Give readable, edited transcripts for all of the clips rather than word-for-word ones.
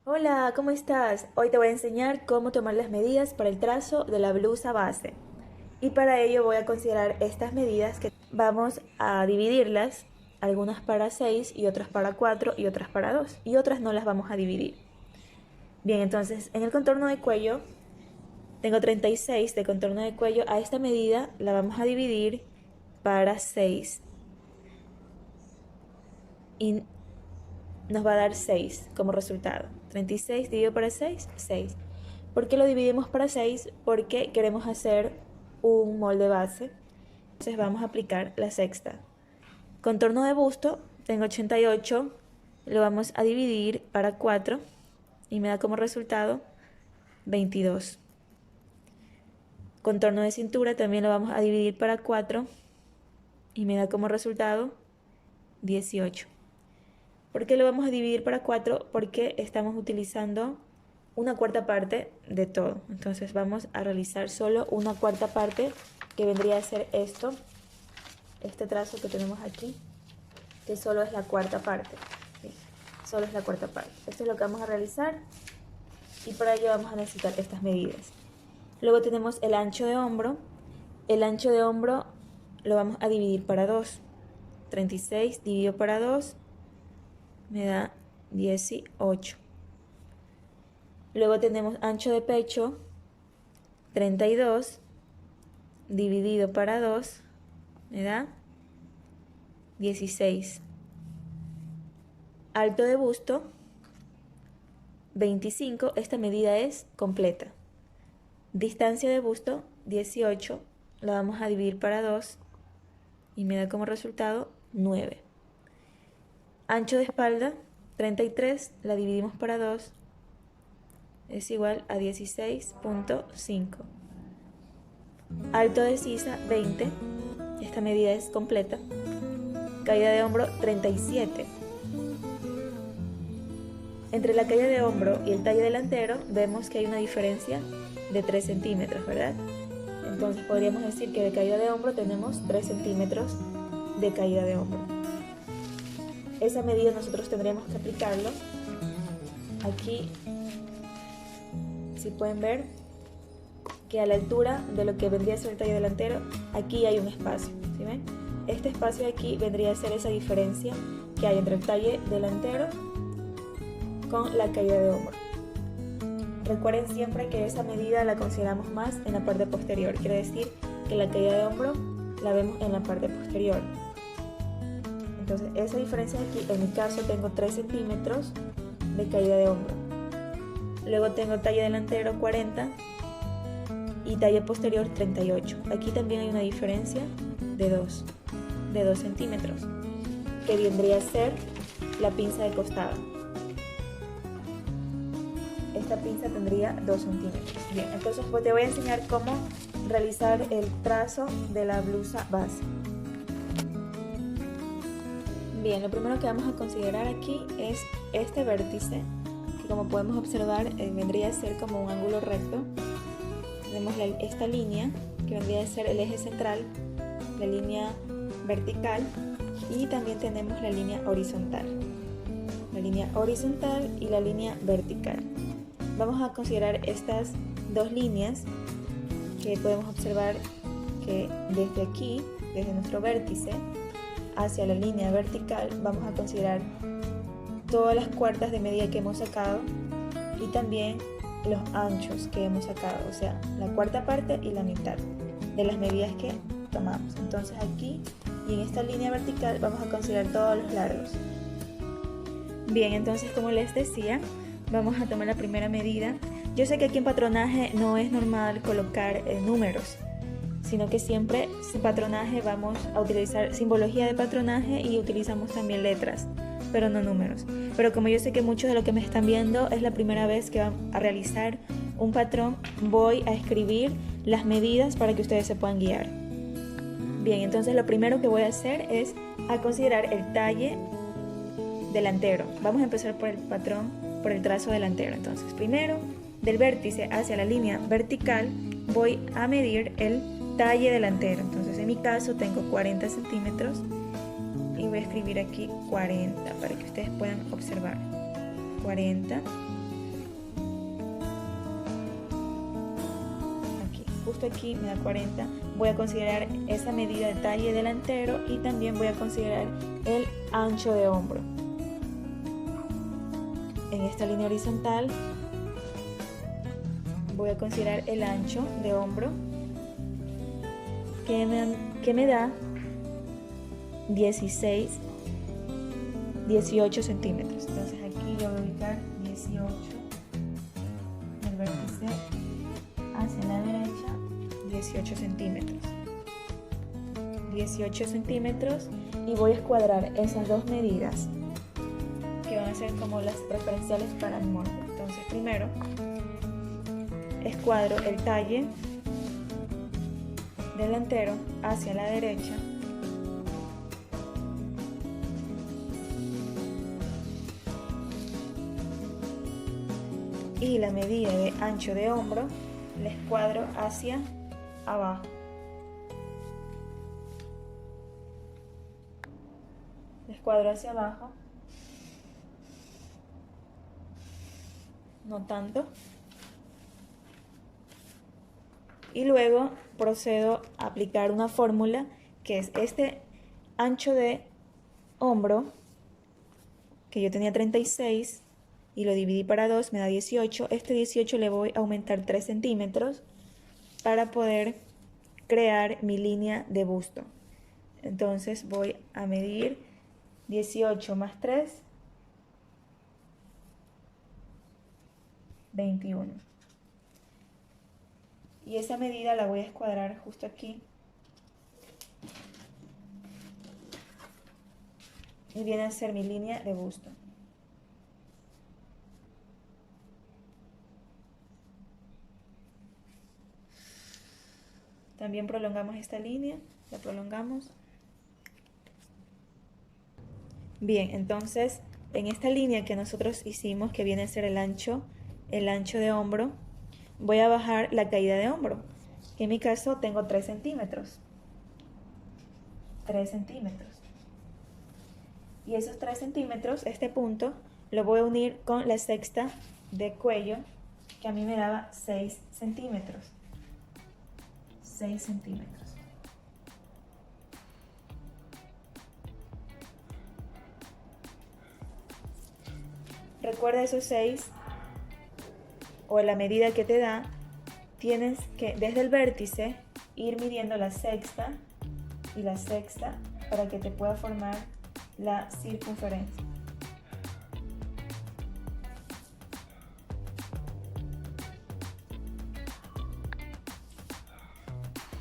Hola, ¿cómo estás? Hoy te voy a enseñar cómo tomar las medidas para el trazo de la blusa base. Y para ello voy a considerar estas medidas que vamos a dividirlas, algunas para 6 y otras para 4 y otras para 2 y otras no las vamos a dividir. Bien, entonces en el contorno de cuello tengo 36 de contorno de cuello. A esta medida la vamos a dividir para 6 y nos va a dar 6 como resultado. 36 dividido para 6, 6. ¿Por qué lo dividimos para 6? Porque queremos hacer un molde base. Entonces vamos a aplicar la sexta. Contorno de busto, tengo 88, lo vamos a dividir para 4 y me da como resultado 22. Contorno de cintura también lo vamos a dividir para 4 y me da como resultado 18. ¿Por qué lo vamos a dividir para 4? Porque estamos utilizando una cuarta parte de todo. Entonces vamos a realizar solo una cuarta parte, que vendría a ser esto, este trazo que tenemos aquí, que solo es la cuarta parte. ¿Sí? Solo es la cuarta parte. Esto es lo que vamos a realizar y para ello vamos a necesitar estas medidas. Luego tenemos el ancho de hombro. El ancho de hombro lo vamos a dividir para 2. 36 dividido para 2 me da 18. Luego tenemos ancho de pecho, 32 dividido para 2 me da 16. Alto de busto, 25, esta medida es completa. Distancia de busto, 18, la vamos a dividir para 2 y me da como resultado 9. Ancho de espalda, 33, la dividimos para 2, es igual a 16.5. Alto de sisa, 20, esta medida es completa. Caída de hombro, 37. Entre la caída de hombro y el talle delantero vemos que hay una diferencia de 3 centímetros, ¿verdad? Entonces podríamos decir que de caída de hombro tenemos 3 centímetros de caída de hombro. Esa medida nosotros tendríamos que aplicarlo. Aquí, si pueden ver, que a la altura de lo que vendría a ser el talle delantero, aquí hay un espacio, ¿sí ven? Este espacio de aquí vendría a ser esa diferencia que hay entre el talle delantero con la caída de hombro. Recuerden siempre que esa medida la consideramos más en la parte posterior, quiere decir que la caída de hombro la vemos en la parte posterior. Entonces esa diferencia de aquí, en mi caso tengo 3 centímetros de caída de hombro. Luego tengo talle delantero 40 y talle posterior 38. Aquí también hay una diferencia de 2 centímetros, que vendría a ser la pinza de costado. Esta pinza tendría 2 centímetros. Bien, entonces pues te voy a enseñar cómo realizar el trazo de la blusa base. Bien, lo primero que vamos a considerar aquí es este vértice, que como podemos observar vendría a ser como un ángulo recto. Tenemos esta línea, que vendría a ser el eje central, la línea vertical, y también tenemos la línea horizontal. La línea horizontal y la línea vertical. Vamos a considerar estas dos líneas, que podemos observar que desde aquí, desde nuestro vértice hacia la línea vertical, vamos a considerar todas las cuartas de medida que hemos sacado y también los anchos que hemos sacado, o sea, la cuarta parte y la mitad de las medidas que tomamos. Entonces aquí y en esta línea vertical vamos a considerar todos los largos. Bien, entonces como les decía, vamos a tomar la primera medida. Yo sé que aquí en patronaje no es normal colocar números, sino que siempre en patronaje vamos a utilizar simbología de patronaje y utilizamos también letras, pero no números. Pero como yo sé que muchos de los que me están viendo es la primera vez que van a realizar un patrón, voy a escribir las medidas para que ustedes se puedan guiar. Bien, entonces lo primero que voy a hacer es a considerar el talle delantero. Vamos a empezar por el patrón, por el trazo delantero. Entonces primero, del vértice hacia la línea vertical, voy a medir el talle delantero. Entonces en mi caso tengo 40 centímetros y voy a escribir aquí 40 para que ustedes puedan observar. 40 justo aquí me da 40, voy a considerar esa medida de talle delantero y también voy a considerar el ancho de hombro. En esta línea horizontal voy a considerar el ancho de hombro que me da 18 centímetros. Entonces aquí yo voy a ubicar 18, el vértice hacia la derecha, 18 centímetros. 18 centímetros y voy a escuadrar esas dos medidas que van a ser como las preferenciales para el molde. Entonces primero escuadro el talle delantero hacia la derecha, y la medida de ancho de hombro la escuadro hacia abajo. La escuadro hacia abajo, no tanto. Y luego procedo a aplicar una fórmula que es este ancho de hombro, que yo tenía 36 y lo dividí para 2, me da 18. Este 18 le voy a aumentar 3 centímetros para poder crear mi línea de busto. Entonces voy a medir 18 más 3, 21. Y esa medida la voy a escuadrar justo aquí. Y viene a ser mi línea de busto. También prolongamos esta línea, la prolongamos. Bien, entonces en esta línea que nosotros hicimos, que viene a ser el ancho de hombro, voy a bajar la caída de hombro, que en mi caso tengo 3 centímetros. 3 centímetros. Y esos 3 centímetros, este punto, lo voy a unir con la sexta de cuello, que a mí me daba 6 centímetros. 6 centímetros. Recuerda esos 6 o la medida que te da, tienes que desde el vértice ir midiendo la sexta y la sexta para que te pueda formar la circunferencia.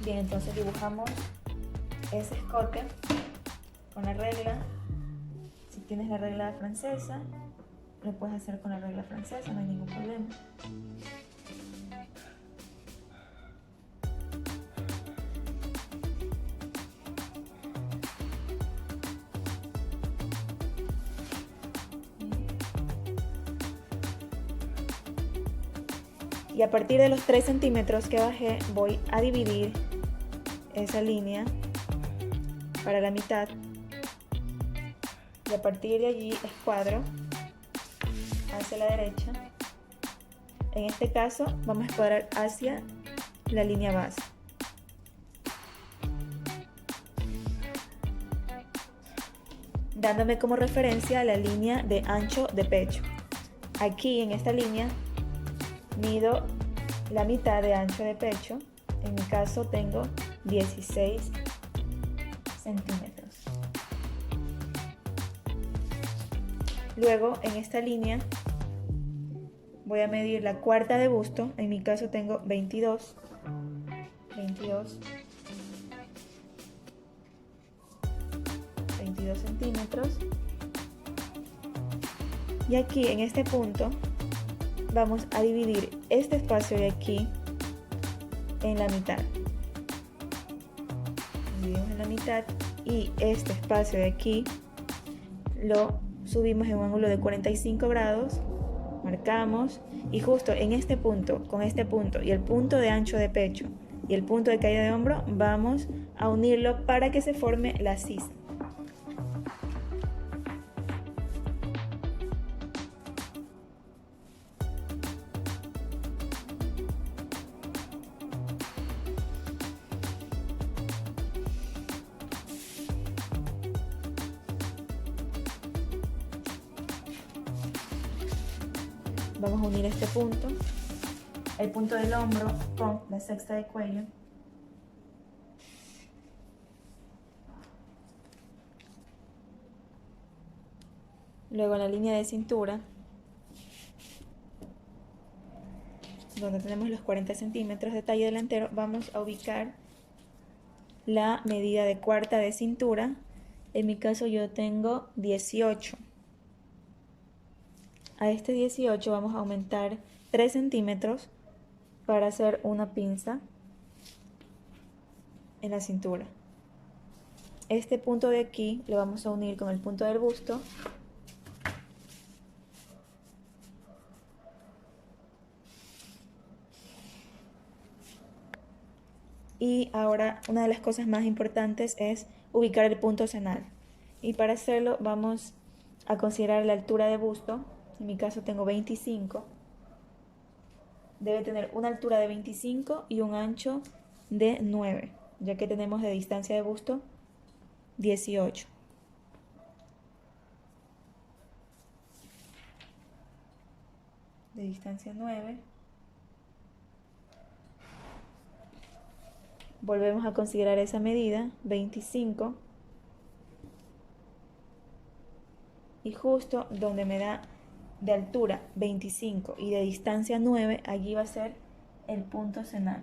Bien, entonces dibujamos ese escote con la regla. Si tienes la regla francesa, lo puedes hacer con la regla francesa, no hay ningún problema. Y a partir de los 3 centímetros que bajé, voy a dividir esa línea para la mitad. Y a partir de allí escuadro hacia la derecha. En este caso vamos a escuadrar hacia la línea base. Dándome como referencia la línea de ancho de pecho. Aquí en esta línea mido la mitad de ancho de pecho. En mi caso tengo 16 centímetros. Luego en esta línea voy a medir la cuarta de busto. En mi caso tengo 22 centímetros. Y aquí en este punto vamos a dividir este espacio de aquí en la mitad. Dividimos en la mitad y este espacio de aquí lo subimos en un ángulo de 45 grados, marcamos y justo en este punto, con este punto y el punto de ancho de pecho y el punto de caída de hombro, vamos a unirlo para que se forme la sisa. vamos a unir este punto, el punto del hombro con la sexta de cuello. Luego la línea de cintura, donde tenemos los 40 centímetros de talle delantero, vamos a ubicar la medida de cuarta de cintura. En mi caso yo tengo 18. A este 18 vamos a aumentar 3 centímetros para hacer una pinza en la cintura. Este punto de aquí lo vamos a unir con el punto del busto. Y ahora una de las cosas más importantes es ubicar el punto cenal. Y para hacerlo vamos a considerar la altura de busto. En mi caso tengo 25. Debe tener una altura de 25 y un ancho de 9, ya que tenemos de distancia de busto 18. De distancia 9. Volvemos a considerar esa medida, 25. Y justo donde me da de altura 25 y de distancia 9, allí va a ser el punto cenal.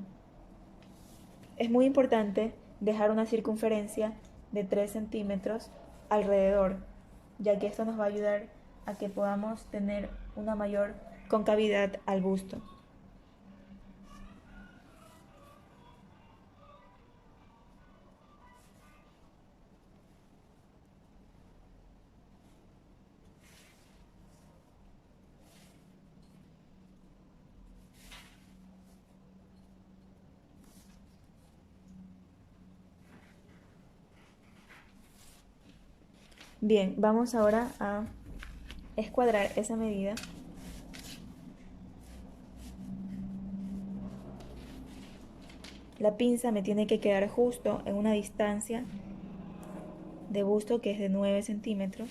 Es muy importante dejar una circunferencia de 3 centímetros alrededor, ya que esto nos va a ayudar a que podamos tener una mayor concavidad al busto. Bien, vamos ahora a escuadrar esa medida. La pinza me tiene que quedar justo en una distancia de busto que es de 9 centímetros.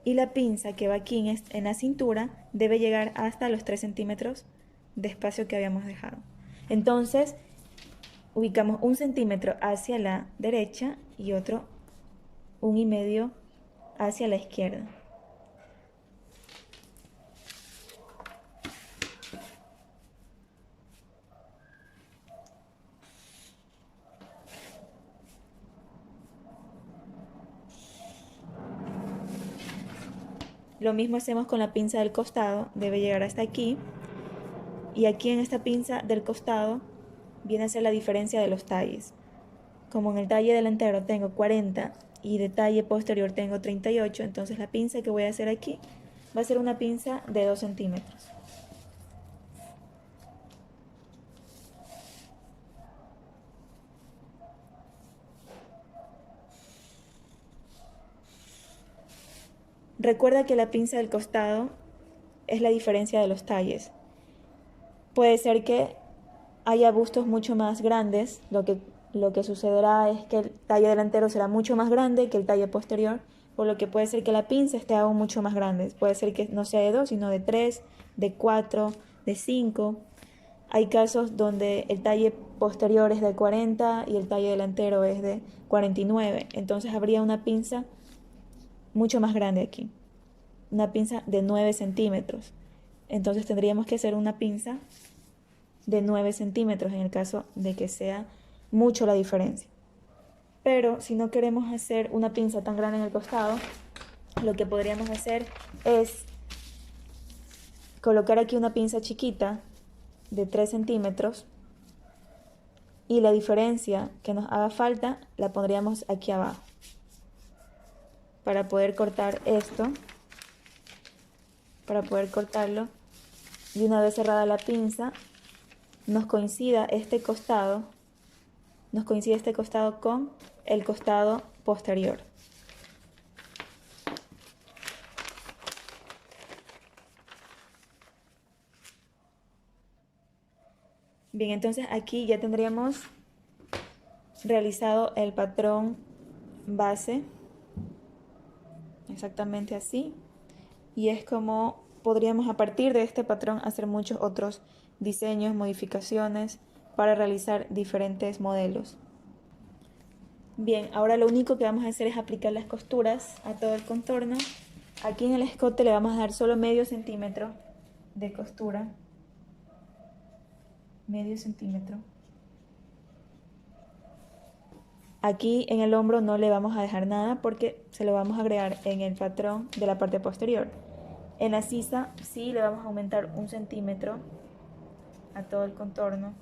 Y la pinza que va aquí en la cintura debe llegar hasta los 3 centímetros de espacio que habíamos dejado. Entonces, ubicamos 1 centímetro hacia la derecha y otro 1,5 hacia la izquierda. Lo mismo hacemos con la pinza del costado, debe llegar hasta aquí. Y aquí en esta pinza del costado viene a ser la diferencia de los talles. Como en el talle delantero tengo 40 y de talle posterior tengo 38, entonces la pinza que voy a hacer aquí va a ser una pinza de 2 centímetros. Recuerda que la pinza del costado es la diferencia de los talles. Puede ser que haya bustos mucho más grandes, lo que sucederá es que el talle delantero será mucho más grande que el talle posterior, por lo que puede ser que la pinza esté aún mucho más grande. Puede ser que no sea de 2, sino de 3, de 4, de 5. Hay casos donde el talle posterior es de 40 y el talle delantero es de 49. Entonces habría una pinza mucho más grande aquí, una pinza de 9 centímetros. Entonces tendríamos que hacer una pinza de 9 centímetros en el caso de que sea mucho la diferencia. Pero si no queremos hacer una pinza tan grande en el costado, lo que podríamos hacer es colocar aquí una pinza chiquita de 3 centímetros y la diferencia que nos haga falta la pondríamos aquí abajo para poder cortar esto, para poder cortarlo Y una vez cerrada la pinza, nos coincide este costado con el costado posterior. Bien, entonces aquí ya tendríamos realizado el patrón base, exactamente así, y es como podríamos a partir de este patrón hacer muchos otros diseños, modificaciones para realizar diferentes modelos. Bien, ahora lo único que vamos a hacer es aplicar las costuras a todo el contorno. Aquí en el escote le vamos a dar solo medio centímetro de costura, medio centímetro. Aquí en el hombro no le vamos a dejar nada porque se lo vamos a agregar en el patrón de la parte posterior. En la sisa sí le vamos a aumentar 1 centímetro a todo el contorno.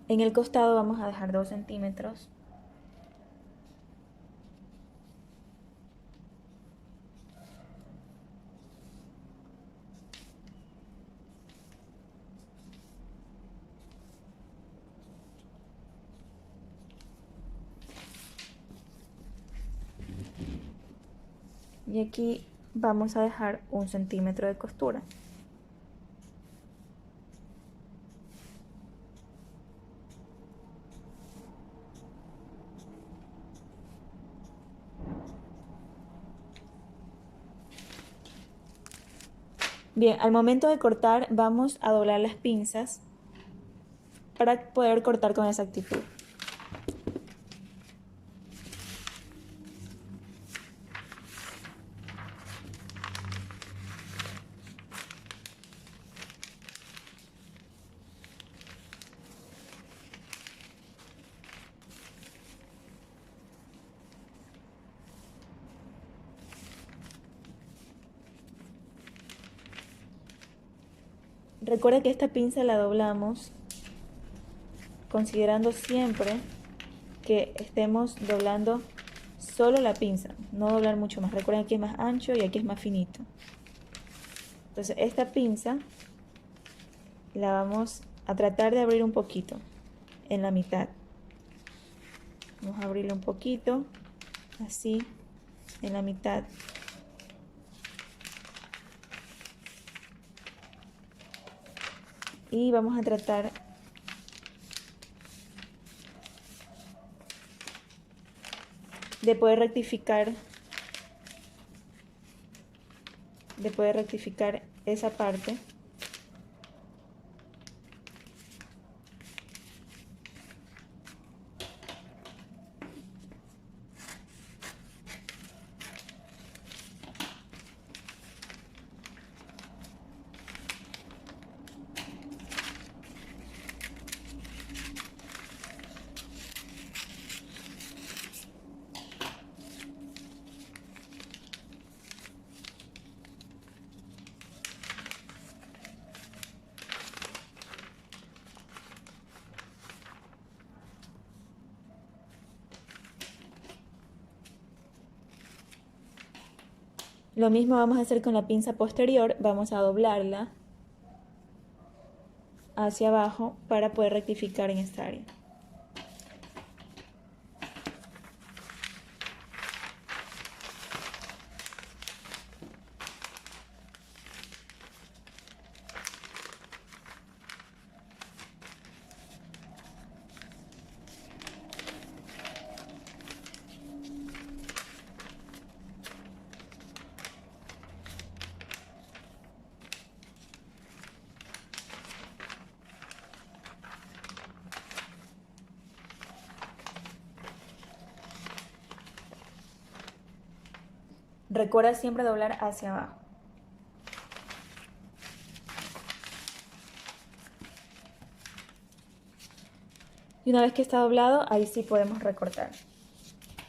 En el costado vamos a dejar 2 centímetros. Y aquí vamos a dejar 1 centímetro de costura. Bien, al momento de cortar vamos a doblar las pinzas para poder cortar con exactitud. Recuerda que esta pinza la doblamos considerando siempre que estemos doblando solo la pinza, no doblar mucho más. Recuerden que aquí es más ancho y aquí es más finito. Entonces esta pinza la vamos a tratar de abrir un poquito en la mitad. Vamos a abrirla un poquito, así, en la mitad. Y vamos a tratar de poder rectificar esa parte. Lo mismo vamos a hacer con la pinza posterior, vamos a doblarla hacia abajo para poder rectificar en esta área. Recuerda siempre doblar hacia abajo. Y una vez que está doblado, ahí sí podemos recortar.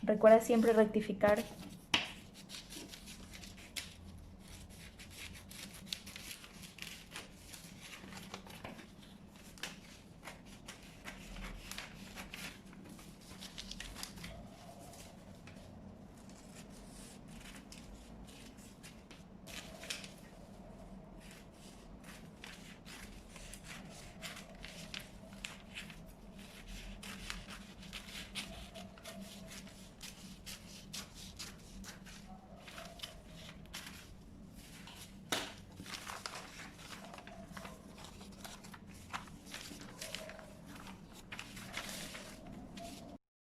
Recuerda siempre rectificar